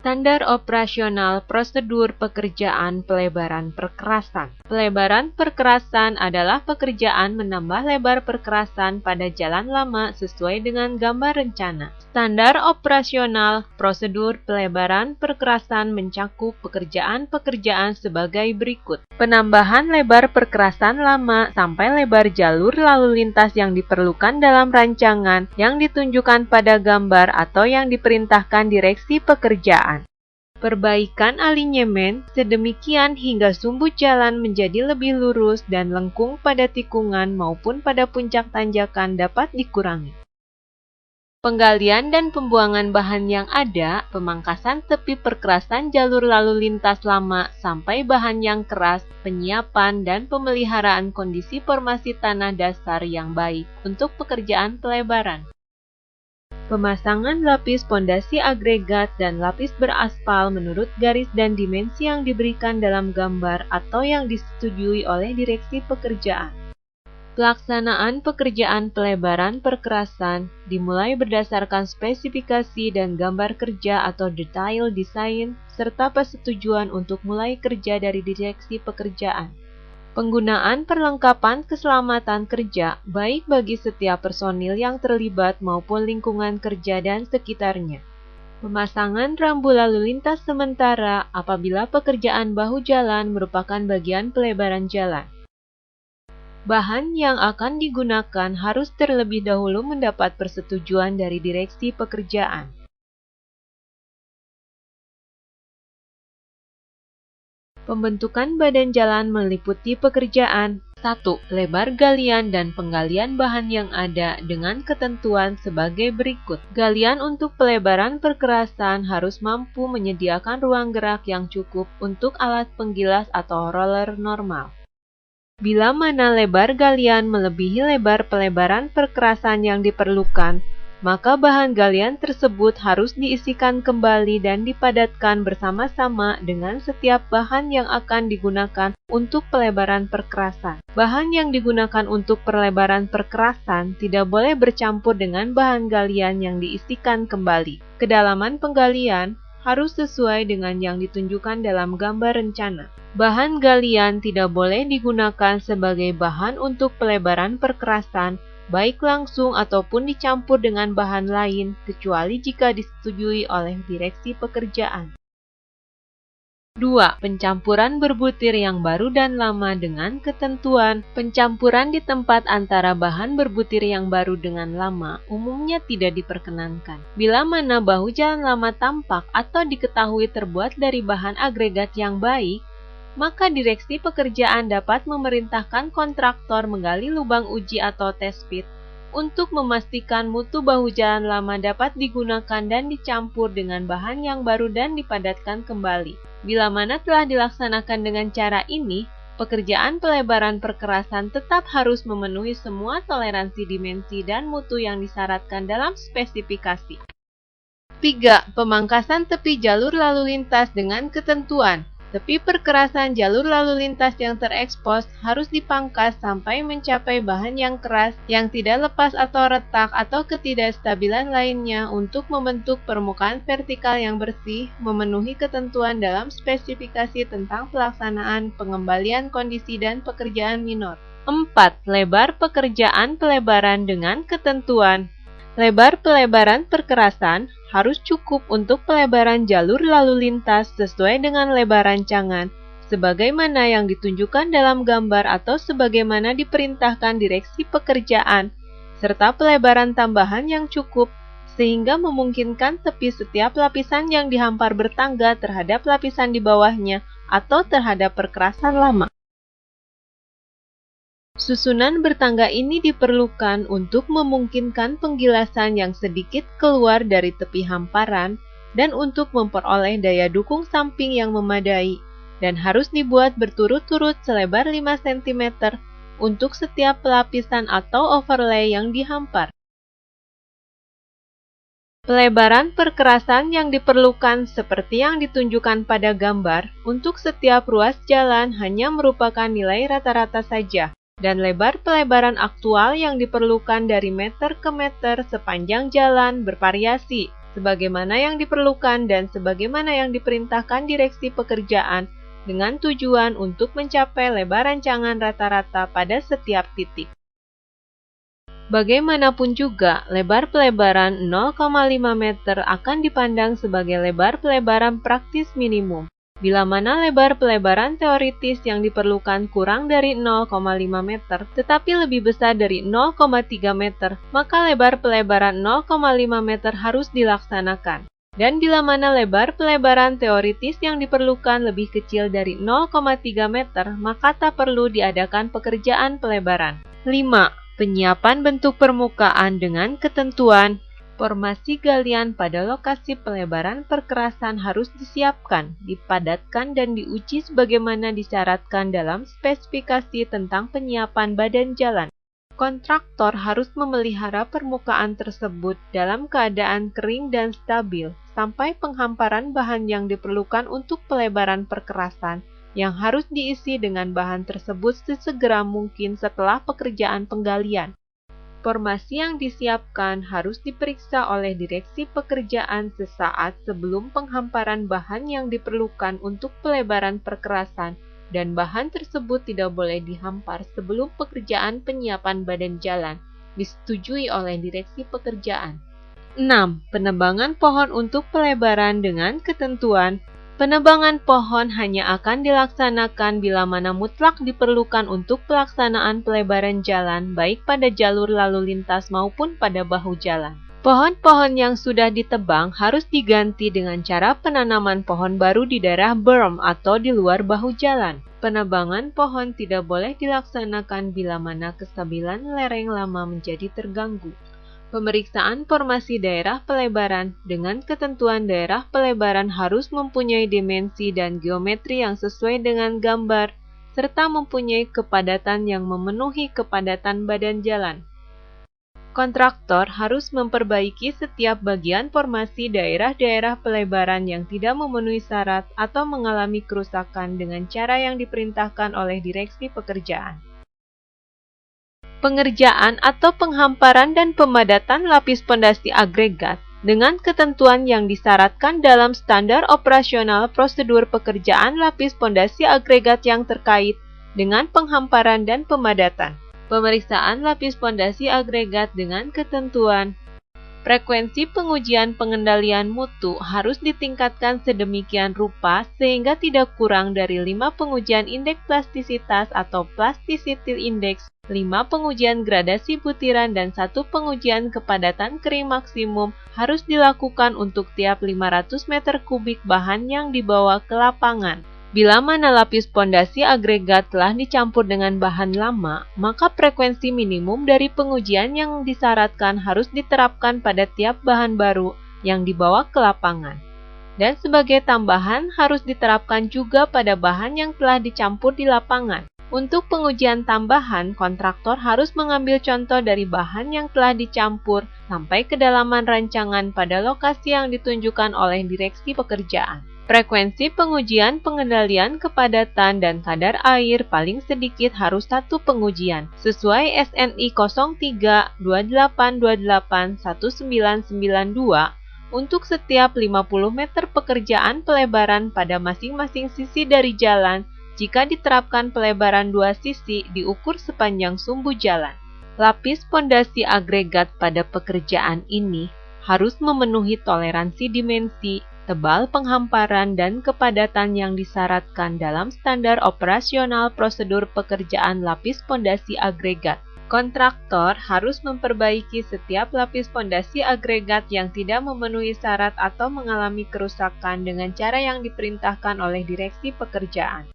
Standar operasional prosedur pekerjaan pelebaran perkerasan. Pelebaran perkerasan adalah pekerjaan menambah lebar perkerasan pada jalan lama sesuai dengan gambar rencana. Standar operasional prosedur pelebaran perkerasan mencakup pekerjaan-pekerjaan sebagai berikut. Penambahan lebar perkerasan lama sampai lebar jalur lalu lintas yang diperlukan dalam rancangan yang ditunjukkan pada gambar atau yang diperintahkan direksi pekerjaan. Perbaikan alinyemen sedemikian hingga sumbu jalan menjadi lebih lurus dan lengkung pada tikungan maupun pada puncak tanjakan dapat dikurangi. Penggalian dan pembuangan bahan yang ada, pemangkasan tepi perkerasan jalur lalu lintas lama sampai bahan yang keras, penyiapan dan pemeliharaan kondisi formasi tanah dasar yang baik untuk pekerjaan pelebaran. Pemasangan lapis pondasi agregat dan lapis beraspal menurut garis dan dimensi yang diberikan dalam gambar atau yang disetujui oleh direksi pekerjaan. Pelaksanaan pekerjaan pelebaran perkerasan dimulai berdasarkan spesifikasi dan gambar kerja atau detail desain serta persetujuan untuk mulai kerja dari direksi pekerjaan. Penggunaan perlengkapan keselamatan kerja baik bagi setiap personil yang terlibat maupun lingkungan kerja dan sekitarnya. Pemasangan rambu lalu lintas sementara apabila pekerjaan bahu jalan merupakan bagian pelebaran jalan. Bahan yang akan digunakan harus terlebih dahulu mendapat persetujuan dari direksi pekerjaan. Pembentukan badan jalan meliputi pekerjaan 1. Lebar galian dan penggalian bahan yang ada dengan ketentuan sebagai berikut. Galian untuk pelebaran perkerasan harus mampu menyediakan ruang gerak yang cukup untuk alat penggilas atau roller normal. Bila mana lebar galian melebihi lebar pelebaran perkerasan yang diperlukan, maka bahan galian tersebut harus diisikan kembali dan dipadatkan bersama-sama dengan setiap bahan yang akan digunakan untuk pelebaran perkerasan. Bahan yang digunakan untuk pelebaran perkerasan tidak boleh bercampur dengan bahan galian yang diisikan kembali. Kedalaman penggalian harus sesuai dengan yang ditunjukkan dalam gambar rencana. Bahan galian tidak boleh digunakan sebagai bahan untuk pelebaran perkerasan, baik langsung ataupun dicampur dengan bahan lain, kecuali jika disetujui oleh direksi pekerjaan. 2. Pencampuran berbutir yang baru dan lama dengan ketentuan. Pencampuran di tempat antara bahan berbutir yang baru dengan lama umumnya tidak diperkenankan. Bila mana bahu jalan lama tampak atau diketahui terbuat dari bahan agregat yang baik, maka direksi pekerjaan dapat memerintahkan kontraktor menggali lubang uji atau test pit untuk memastikan mutu bahu jalan lama dapat digunakan dan dicampur dengan bahan yang baru dan dipadatkan kembali. Bila mana telah dilaksanakan dengan cara ini, pekerjaan pelebaran perkerasan tetap harus memenuhi semua toleransi dimensi dan mutu yang disyaratkan dalam spesifikasi. 3. Pemangkasan tepi jalur lalu lintas dengan ketentuan. Tepi perkerasan jalur lalu lintas yang terekspos harus dipangkas sampai mencapai bahan yang keras, yang tidak lepas atau retak atau ketidakstabilan lainnya untuk membentuk permukaan vertikal yang bersih, memenuhi ketentuan dalam spesifikasi tentang pelaksanaan pengembalian kondisi dan pekerjaan minor. 4. Lebar pekerjaan pelebaran dengan ketentuan. Lebar pelebaran perkerasan harus cukup untuk pelebaran jalur lalu lintas sesuai dengan lebar rancangan, sebagaimana yang ditunjukkan dalam gambar atau sebagaimana diperintahkan direksi pekerjaan, serta pelebaran tambahan yang cukup, sehingga memungkinkan tepi setiap lapisan yang dihampar bertangga terhadap lapisan di bawahnya atau terhadap perkerasan lama. Susunan bertangga ini diperlukan untuk memungkinkan penggilasan yang sedikit keluar dari tepi hamparan dan untuk memperoleh daya dukung samping yang memadai, dan harus dibuat berturut-turut selebar 5 cm untuk setiap pelapisan atau overlay yang dihampar. Pelebaran perkerasan yang diperlukan seperti yang ditunjukkan pada gambar untuk setiap ruas jalan hanya merupakan nilai rata-rata saja, dan lebar pelebaran aktual yang diperlukan dari meter ke meter sepanjang jalan bervariasi. sebagaimana yang diperlukan dan sebagaimana yang diperintahkan direksi pekerjaan dengan tujuan untuk mencapai lebar rancangan rata-rata pada setiap titik. Bagaimanapun juga, lebar pelebaran 0,5 meter akan dipandang sebagai lebar pelebaran praktis minimum. Bila mana lebar pelebaran teoritis yang diperlukan kurang dari 0,5 meter, tetapi lebih besar dari 0,3 meter, maka lebar pelebaran 0,5 meter harus dilaksanakan. Dan bila mana lebar pelebaran teoritis yang diperlukan lebih kecil dari 0,3 meter, maka tak perlu diadakan pekerjaan pelebaran. 5. Penyiapan bentuk permukaan dengan ketentuan. Formasi galian pada lokasi pelebaran perkerasan harus disiapkan, dipadatkan dan diuji sebagaimana disyaratkan dalam spesifikasi tentang penyiapan badan jalan. Kontraktor harus memelihara permukaan tersebut dalam keadaan kering dan stabil sampai penghamparan bahan yang diperlukan untuk pelebaran perkerasan yang harus diisi dengan bahan tersebut sesegera mungkin setelah pekerjaan penggalian. Formasi yang disiapkan harus diperiksa oleh direksi pekerjaan sesaat sebelum penghamparan bahan yang diperlukan untuk pelebaran perkerasan, dan bahan tersebut tidak boleh dihampar sebelum pekerjaan penyiapan badan jalan disetujui oleh direksi pekerjaan. 6. Penebangan pohon untuk pelebaran dengan ketentuan. Penebangan pohon hanya akan dilaksanakan bila mana mutlak diperlukan untuk pelaksanaan pelebaran jalan, baik pada jalur lalu lintas maupun pada bahu jalan. Pohon-pohon yang sudah ditebang harus diganti dengan cara penanaman pohon baru di daerah berm atau di luar bahu jalan. Penebangan pohon tidak boleh dilaksanakan bila mana kestabilan lereng lama menjadi terganggu. Pemeriksaan formasi daerah pelebaran dengan ketentuan daerah pelebaran harus mempunyai dimensi dan geometri yang sesuai dengan gambar, serta mempunyai kepadatan yang memenuhi kepadatan badan jalan. Kontraktor harus memperbaiki setiap bagian formasi daerah-daerah pelebaran yang tidak memenuhi syarat atau mengalami kerusakan dengan cara yang diperintahkan oleh direksi pekerjaan. Pengerjaan atau penghamparan dan pemadatan lapis pondasi agregat dengan ketentuan yang disyaratkan dalam standar operasional prosedur pekerjaan lapis pondasi agregat yang terkait dengan penghamparan dan pemadatan. Pemeriksaan lapis pondasi agregat dengan ketentuan. Frekuensi pengujian pengendalian mutu harus ditingkatkan sedemikian rupa sehingga tidak kurang dari 5 pengujian indeks plastisitas atau plasticity index, 5 pengujian gradasi butiran dan 1 pengujian kepadatan kering maksimum harus dilakukan untuk tiap 500 meter kubik bahan yang dibawa ke lapangan. Bila mana lapis pondasi agregat telah dicampur dengan bahan lama, maka frekuensi minimum dari pengujian yang disyaratkan harus diterapkan pada tiap bahan baru yang dibawa ke lapangan. Dan sebagai tambahan harus diterapkan juga pada bahan yang telah dicampur di lapangan. Untuk pengujian tambahan, kontraktor harus mengambil contoh dari bahan yang telah dicampur sampai kedalaman rancangan pada lokasi yang ditunjukkan oleh direksi pekerjaan. Frekuensi pengujian pengendalian kepadatan dan kadar air paling sedikit harus 1 pengujian, sesuai SNI 0328281992 untuk setiap 50 meter pekerjaan pelebaran pada masing-masing sisi dari jalan. Jika diterapkan pelebaran 2 sisi diukur sepanjang sumbu jalan. Lapis pondasi agregat pada pekerjaan ini harus memenuhi toleransi dimensi, tebal penghamparan dan kepadatan yang disyaratkan dalam standar operasional prosedur pekerjaan lapis pondasi agregat. Kontraktor harus memperbaiki setiap lapis pondasi agregat yang tidak memenuhi syarat atau mengalami kerusakan dengan cara yang diperintahkan oleh direksi pekerjaan.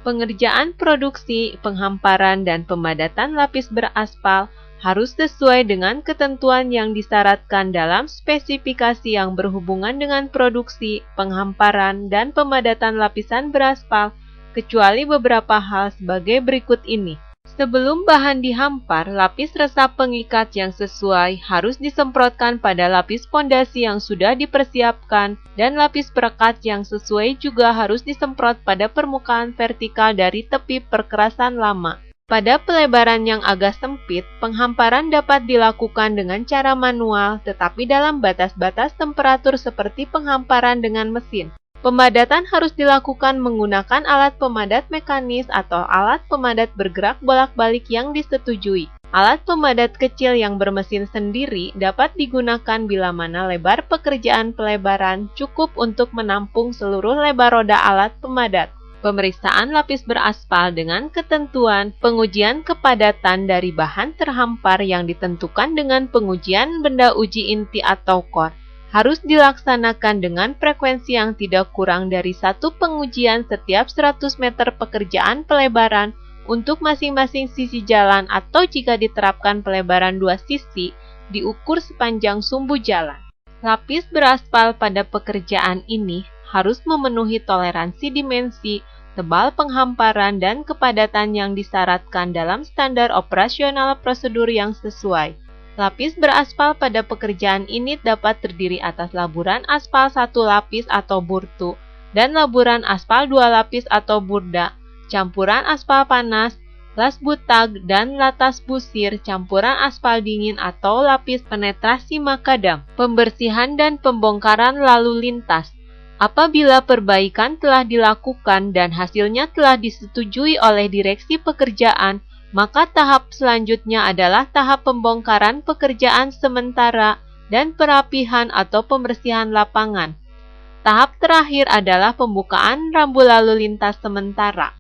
Pengerjaan produksi, penghamparan, dan pemadatan lapis beraspal harus sesuai dengan ketentuan yang disyaratkan dalam spesifikasi yang berhubungan dengan produksi, penghamparan, dan pemadatan lapisan beraspal, kecuali beberapa hal sebagai berikut ini. Sebelum bahan dihampar, lapis resap pengikat yang sesuai harus disemprotkan pada lapis pondasi yang sudah dipersiapkan, dan lapis perekat yang sesuai juga harus disemprot pada permukaan vertikal dari tepi perkerasan lama. Pada pelebaran yang agak sempit, penghamparan dapat dilakukan dengan cara manual, tetapi dalam batas-batas temperatur seperti penghamparan dengan mesin. Pemadatan harus dilakukan menggunakan alat pemadat mekanis atau alat pemadat bergerak bolak-balik yang disetujui. Alat pemadat kecil yang bermesin sendiri dapat digunakan bila mana lebar pekerjaan pelebaran cukup untuk menampung seluruh lebar roda alat pemadat. Pemeriksaan lapis beraspal dengan ketentuan pengujian kepadatan dari bahan terhampar yang ditentukan dengan pengujian benda uji inti atau core harus dilaksanakan dengan frekuensi yang tidak kurang dari satu pengujian setiap 100 meter pekerjaan pelebaran untuk masing-masing sisi jalan, atau jika diterapkan pelebaran dua sisi, diukur sepanjang sumbu jalan. Lapis beraspal pada pekerjaan ini harus memenuhi toleransi dimensi, tebal penghamparan, dan kepadatan yang disyaratkan dalam standar operasional prosedur yang sesuai. Lapis beraspal pada pekerjaan ini dapat terdiri atas laburan aspal 1 lapis atau burtu, dan laburan aspal 2 lapis atau burda, campuran aspal panas, las butag, dan latas busir, campuran aspal dingin atau lapis penetrasi makadam. Pembersihan dan pembongkaran lalu lintas. Apabila perbaikan telah dilakukan dan hasilnya telah disetujui oleh direksi pekerjaan, maka tahap selanjutnya adalah tahap pembongkaran pekerjaan sementara dan perapihan atau pembersihan lapangan. Tahap terakhir adalah pembukaan rambu lalu lintas sementara.